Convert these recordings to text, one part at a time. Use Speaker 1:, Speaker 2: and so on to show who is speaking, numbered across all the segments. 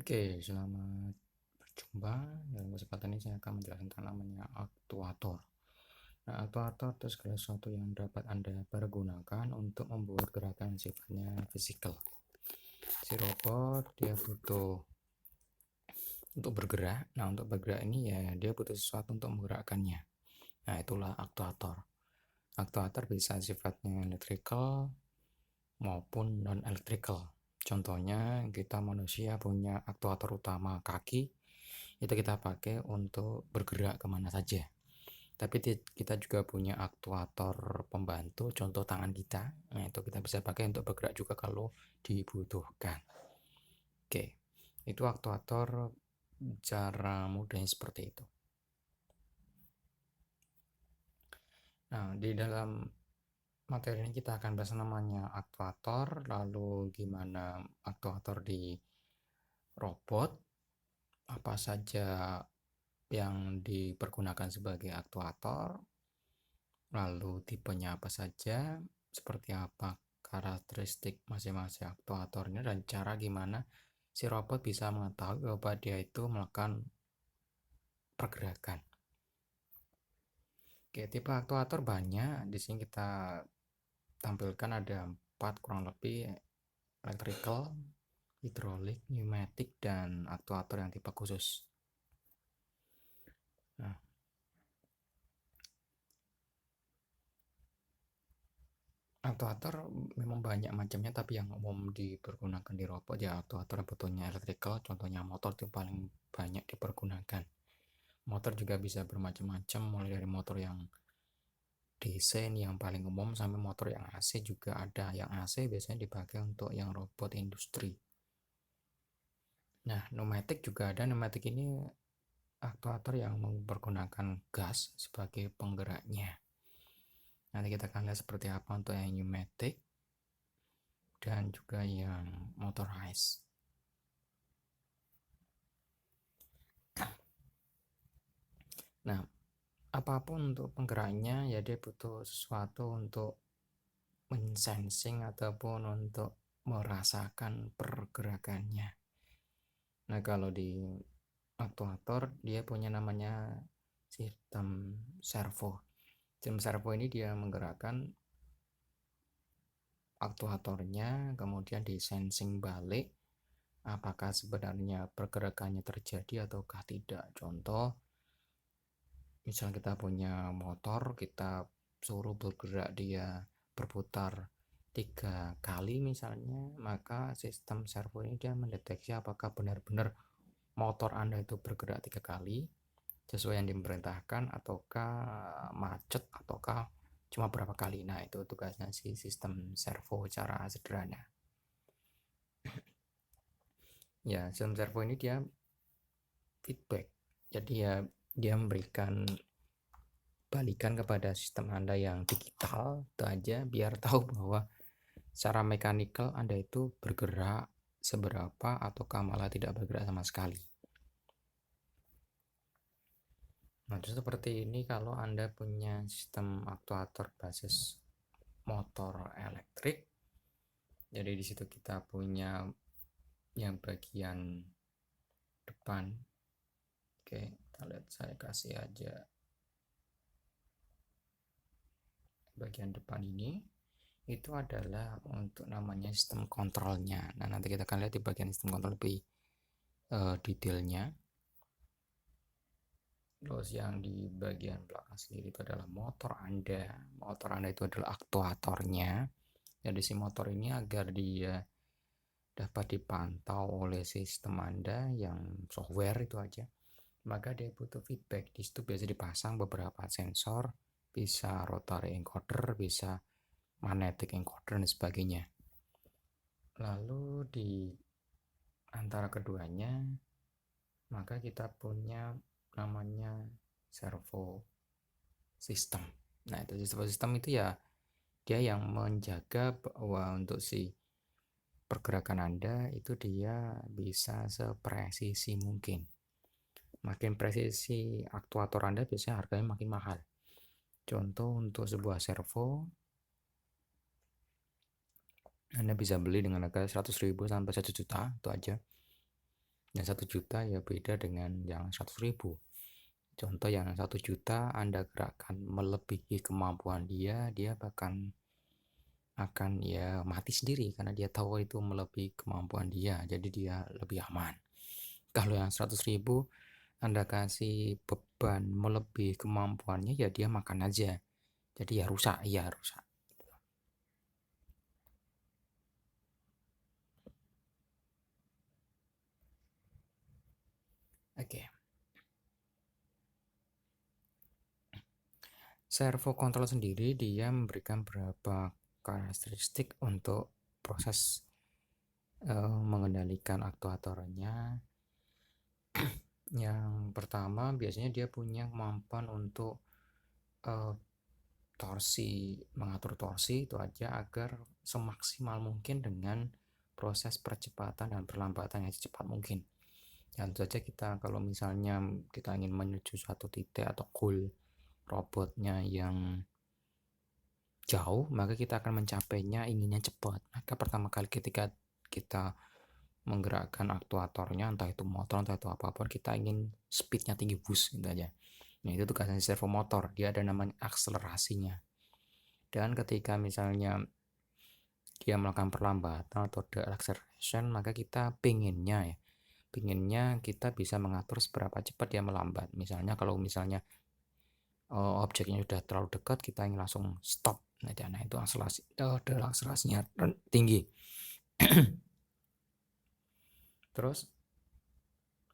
Speaker 1: Oke, selamat berjumpa. Dalam kesempatan ini saya akan menjelaskan tentang namanya aktuator. Nah, aktuator itu segala sesuatu yang dapat Anda pergunakan untuk membuat gerakan sifatnya fisikal. Si robot dia butuh untuk bergerak. Nah, untuk bergerak ini ya dia butuh sesuatu untuk menggerakkannya. Nah, itulah aktuator. Aktuator bisa sifatnya electrical maupun non electrical. Contohnya kita manusia punya aktuator utama kaki, itu kita pakai untuk bergerak kemana saja. Tapi kita juga punya aktuator pembantu, contoh tangan kita. Nah, itu kita bisa pakai untuk bergerak juga kalau dibutuhkan. Oke, itu aktuator cara mudahnya seperti itu. Nah, di dalam materi ini kita akan bahas namanya aktuator, lalu gimana aktuator di robot, apa saja yang dipergunakan sebagai aktuator, lalu tipenya apa saja, seperti apa karakteristik masing-masing aktuatornya, dan cara gimana si robot bisa mengetahui bahwa dia itu melakukan pergerakan. Oke, tipe aktuator banyak. Di sini kita tampilkan ada 4 kurang lebih: electrical, hidrolik, pneumatik, dan aktuator yang tipe khusus. Nah, aktuator memang banyak macamnya, tapi yang umum dipergunakan di robot ya aktuator yang bentuknya electrical, contohnya motor itu paling banyak dipergunakan. Motor juga bisa bermacam-macam, mulai dari motor yang DC yang paling umum sampai motor yang AC juga ada. Yang AC biasanya dipakai untuk yang robot industri. Nah, pneumatik juga ada. Pneumatik ini aktuator yang menggunakan gas sebagai penggeraknya. Nanti kita akan lihat seperti apa untuk yang pneumatik dan juga yang motorized. Nah, apapun untuk penggeraknya ya dia butuh sesuatu untuk mensensing ataupun untuk merasakan pergerakannya. Nah, kalau di aktuator dia punya namanya sistem servo. Sistem servo ini dia menggerakkan aktuatornya, kemudian di sensing balik apakah sebenarnya pergerakannya terjadi ataukah tidak. Contoh, misal kita punya motor, kita suruh bergerak dia berputar 3 kali misalnya, maka sistem servo ini dia mendeteksi apakah benar-benar motor Anda itu bergerak 3 kali sesuai yang diperintahkan, ataukah macet, ataukah cuma berapa kali. Nah, itu tugasnya si sistem servo secara sederhana. Ya, sistem servo ini dia feedback. Jadi ya dia memberikan balikan kepada sistem Anda yang digital itu aja, biar tahu bahwa secara mekanikal Anda itu bergerak seberapa ataukah malah tidak bergerak sama sekali. Nah, seperti ini kalau Anda punya sistem aktuator basis motor elektrik. Jadi di situ kita punya yang bagian depan. Oke, kita lihat, saya kasih aja bagian depan ini. Itu adalah untuk namanya sistem kontrolnya. Nah, nanti kita akan lihat di bagian sistem kontrol lebih detailnya. Terus yang di bagian belakang sendiri itu adalah motor Anda. Motor Anda itu adalah aktuatornya. Jadi si motor ini agar dia dapat dipantau oleh sistem Anda yang software itu aja, maka dia butuh feedback. Di situ biasa dipasang beberapa sensor, bisa rotary encoder, bisa magnetic encoder dan sebagainya. Lalu di antara keduanya maka kita punya namanya servo system. Nah, itu servo system itu ya dia yang menjaga bahwa untuk si pergerakan Anda itu dia bisa sepresisi mungkin. Makin presisi aktuator Anda biasanya harganya makin mahal. Contoh, untuk sebuah servo Anda bisa beli dengan harga 100.000 sampai 1 juta, itu aja. Yang 1 juta ya beda dengan yang 100.000. Contoh yang 1 juta Anda gerakkan melebihi kemampuan dia akan ya mati sendiri karena dia tahu itu melebihi kemampuan dia, jadi dia lebih aman. Kalau yang 100.000 Anda kasih beban melebihi kemampuannya ya dia makan aja, jadi ya rusak. Oke. Servo control sendiri dia memberikan beberapa karakteristik untuk proses mengendalikan aktuatornya. Yang pertama biasanya dia punya kemampuan untuk mengatur torsi itu aja agar semaksimal mungkin dengan proses percepatan dan perlambatan yang secepat mungkin. Tentu saja kita kalau misalnya kita ingin menuju suatu titik atau goal robotnya yang jauh, maka kita akan mencapainya inginnya cepat. Maka pertama kali ketika kita menggerakkan aktuatornya, entah itu motor entah itu apapun, kita ingin speednya tinggi, boost gitu aja. Nah itu tugasnya servo motor, dia ada namanya akselerasinya. Dan ketika misalnya dia melakukan perlambatan atau deceleration, maka kita pinginnya kita bisa mengatur seberapa cepat dia melambat. Misalnya kalau objeknya sudah terlalu dekat, kita ingin langsung stop. Nah itu akselerasinya tinggi. Terus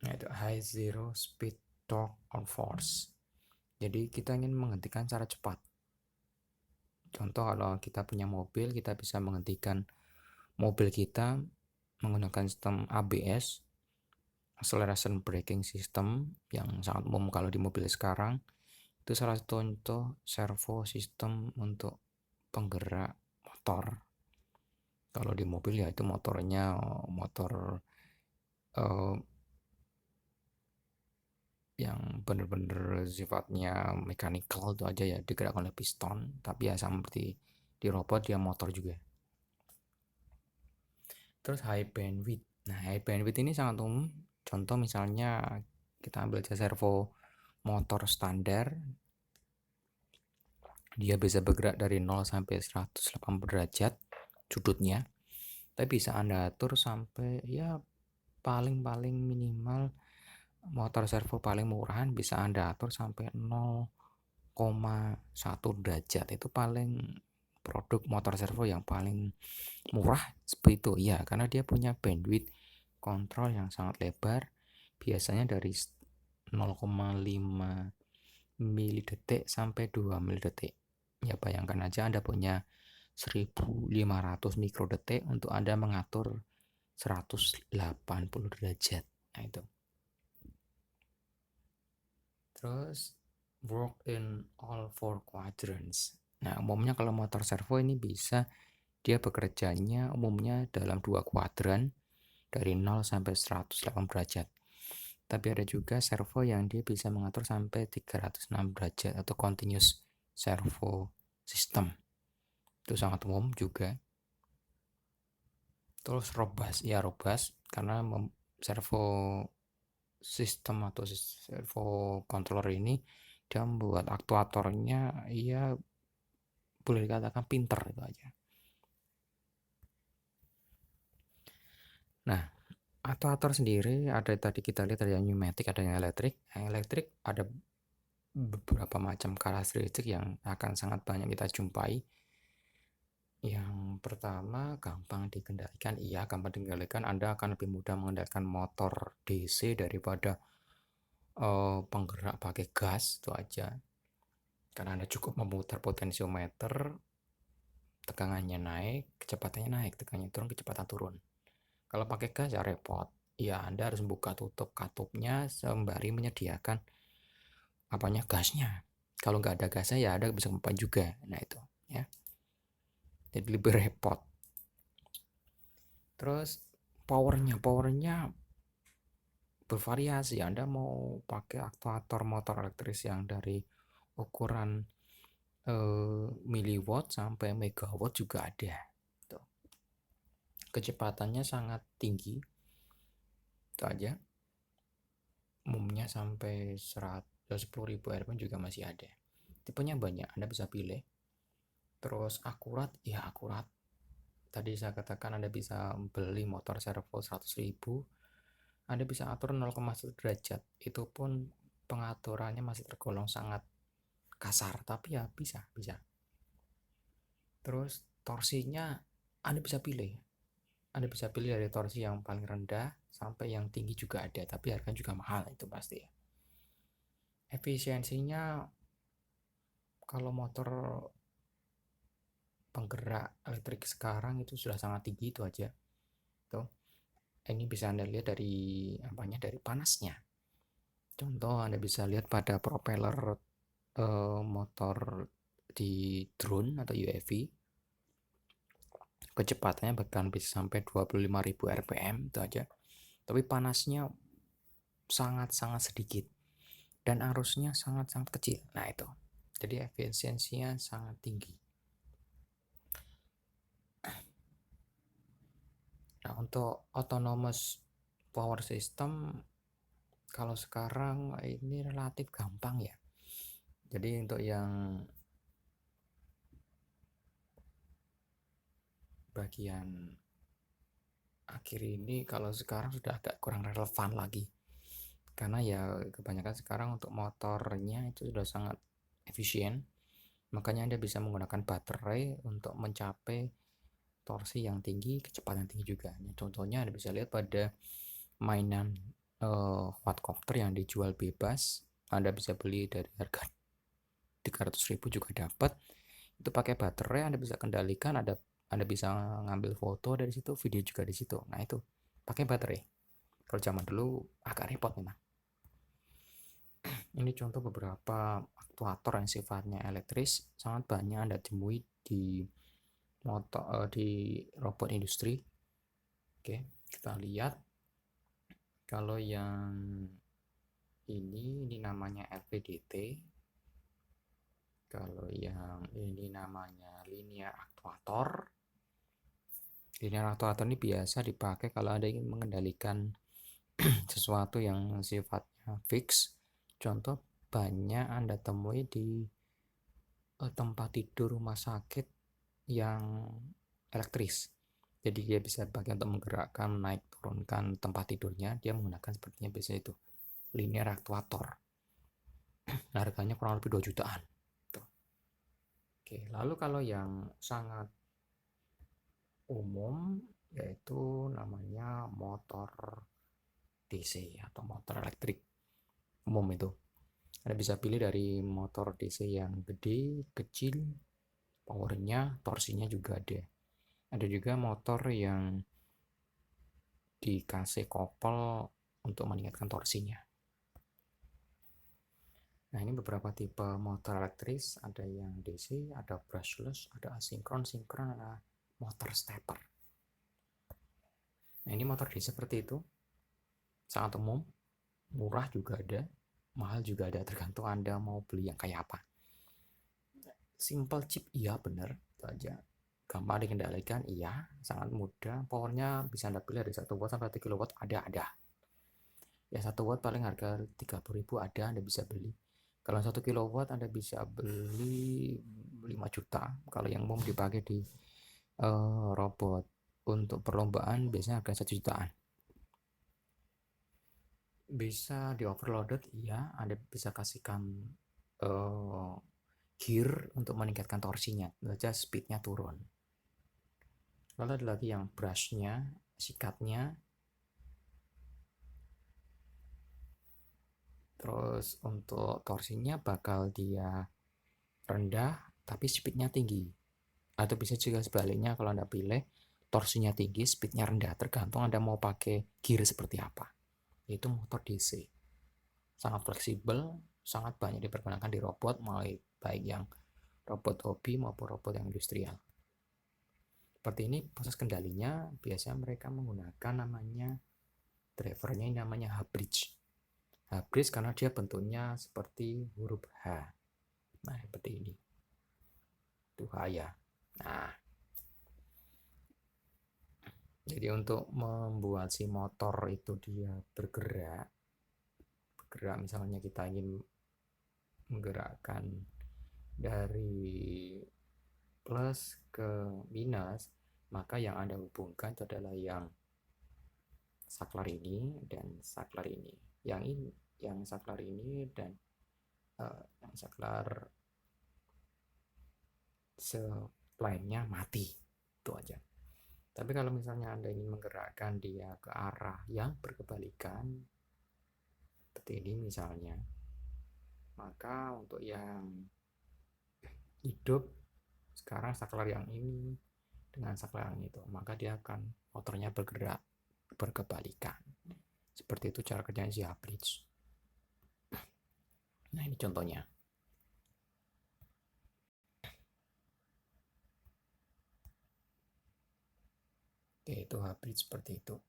Speaker 1: itu high zero speed torque or force. Jadi kita ingin menghentikan secara cepat. Contoh kalau kita punya mobil, kita bisa menghentikan mobil kita menggunakan sistem ABS, acceleration braking system, yang sangat umum kalau di mobil sekarang. Itu salah satu contoh servo system untuk penggerak motor. Kalau di mobil ya itu motornya motor yang benar-benar sifatnya mechanical itu aja ya, digerakkan oleh piston, tapi ya sama seperti di robot dia motor juga. Terus high bandwidth. Nah high bandwidth ini sangat umum. Contoh misalnya kita ambil aja servo motor standar, dia bisa bergerak dari 0 sampai 180 derajat sudutnya, tapi bisa Anda atur sampai ya paling minimal motor servo paling murahan bisa Anda atur sampai 0,1 derajat. Itu paling produk motor servo yang paling murah seperti itu ya, karena dia punya bandwidth kontrol yang sangat lebar, biasanya dari 0,5 milidetik sampai 2 milidetik. Ya bayangkan aja Anda punya 1500 mikrodetik untuk Anda mengatur 180 derajat. Nah itu. Terus work in all four quadrants. Nah umumnya kalau motor servo ini bisa dia bekerjanya umumnya dalam 2 kuadran dari 0 sampai 180 derajat. Tapi ada juga servo yang dia bisa mengatur sampai 306 derajat atau continuous servo system. Itu sangat umum juga. Terus robust karena servo sistem atau servo controller ini dia membuat aktuatornya ya boleh dikatakan pinter itu aja. Nah aktuator sendiri ada tadi kita lihat ada yang pneumatik, ada yang elektrik. Yang elektrik ada beberapa macam karakteristik yang akan sangat banyak kita jumpai. Yang pertama gampang dikendalikan. Iya gampang dikendalikan, Anda akan lebih mudah mengendalikan motor DC daripada penggerak pakai gas itu aja, karena Anda cukup memutar potensiometer, tegangannya naik, kecepatannya naik, tegangannya turun, kecepatan turun. Kalau pakai gas ya repot, ya Anda harus buka tutup katupnya sembari menyediakan gasnya. Kalau nggak ada gasnya ya Anda bisa mempan juga. Nah itu ya, jadi lebih repot. Terus powernya bervariasi. Anda mau pakai aktuator motor elektris yang dari ukuran miliwatt sampai megawatt juga ada. Tuh. Kecepatannya sangat tinggi. Itu aja. umumnya sampai 10.000 rpm juga masih ada. Tipenya banyak, Anda bisa pilih. Terus akurat, ya akurat. Tadi saya katakan Anda bisa beli motor servo 100.000, Anda bisa atur 0,1 derajat. Itu pun pengaturannya masih tergolong sangat kasar, tapi ya bisa. Terus torsinya Anda bisa pilih. Anda bisa pilih dari torsi yang paling rendah sampai yang tinggi juga ada, tapi harganya juga mahal itu pasti ya. Efisiensinya kalau motor penggerak elektrik sekarang itu sudah sangat tinggi itu aja. Tuh. Ini bisa Anda lihat dari apanya, dari panasnya. Contoh Anda bisa lihat pada propeller motor di drone atau UAV, kecepatannya bahkan bisa sampai 25.000 rpm itu aja. Tapi panasnya sangat-sangat sedikit dan arusnya sangat-sangat kecil. Nah itu. Jadi efisiensinya sangat tinggi. Nah, untuk autonomous power system kalau sekarang ini relatif gampang ya. Jadi untuk yang bagian akhir ini kalau sekarang sudah agak kurang relevan lagi. Karena ya kebanyakan sekarang untuk motornya itu sudah sangat efisien. Makanya Anda bisa menggunakan baterai untuk mencapai torsi yang tinggi, kecepatan yang tinggi juga. Contohnya Anda bisa lihat pada mainan quadcopter yang dijual bebas. Anda bisa beli dari harga 300.000 juga dapat. Itu pakai baterai, Anda bisa kendalikan, Anda bisa ngambil foto dari situ, video juga di situ. Nah, itu pakai baterai. Kalau zaman dulu agak repot memang. Ini contoh beberapa aktuator yang sifatnya elektris, sangat banyak Anda temui di motor di robot industri. Oke, kita lihat. Kalau yang ini namanya LVDT. Kalau yang ini namanya linear actuator. Linear actuator ini biasa dipakai kalau Anda ingin mengendalikan sesuatu yang sifatnya fix. Contoh banyak Anda temui di tempat tidur rumah sakit yang elektris. Jadi dia bisa pakai untuk menggerakkan, naik turunkan tempat tidurnya, dia menggunakan sepertinya biasa itu linear actuator. Harganya kurang lebih 2 jutaan. Tuh. Oke, lalu kalau yang sangat umum yaitu namanya motor DC atau motor elektrik umum itu. Anda bisa pilih dari motor DC yang gede, kecil, powernya, torsinya juga ada. Ada juga motor yang dikasih kopel untuk meningkatkan torsinya. Nah, ini beberapa tipe motor elektris, ada yang DC, ada brushless, ada asinkron, sinkron, ada motor stepper. Nah, ini motor DC seperti itu. Sangat umum, murah juga ada, mahal juga ada, tergantung Anda mau beli yang kayak apa. Simple chip, iya benar, itu aja. Gampang dikendalikan, iya, sangat mudah. Powernya bisa Anda pilih dari 1 watt sampai 1 kilowatt, ada. Ya 1 watt paling harga 30.000 ada, Anda bisa beli. Kalau 1 kilowatt Anda bisa beli 5 juta. Kalau yang umum dipakai di robot untuk perlombaan biasanya harga 1 jutaan. Bisa di overloaded, iya, Anda bisa kasihkan gear untuk meningkatkan torsinya, saja speednya turun. Lalu ada lagi yang brushnya, sikatnya. Terus untuk torsinya bakal dia rendah tapi speednya tinggi. Atau bisa juga sebaliknya, kalau Anda pilih torsinya tinggi, speednya rendah, tergantung Anda mau pakai gear seperti apa. Itu motor DC. Sangat fleksibel, sangat banyak dipergunakan di robot, mulai baik yang robot hobi maupun robot yang industrial. Seperti ini proses kendalinya, biasanya mereka menggunakan namanya drivernya, ini namanya H-bridge. H-bridge karena dia bentuknya seperti huruf H. Nah, seperti ini. Itu H ya. Nah, jadi untuk membuat si motor itu dia bergerak bergerak, misalnya kita ingin menggerakkan dari plus ke minus, maka yang Anda hubungkan itu adalah yang saklar ini dan saklar ini. Yang saklar ini dan yang saklar lainnya mati. Itu aja. Tapi kalau misalnya Anda ingin menggerakkan dia ke arah yang berkebalikan, seperti ini misalnya, maka untuk yang hidup sekarang saklar yang ini dengan saklar yang itu, maka dia akan motornya bergerak berkebalikan. Seperti itu cara kerjanya si Hablitz. Nah, ini contohnya. Oke, itu Hablitz seperti itu.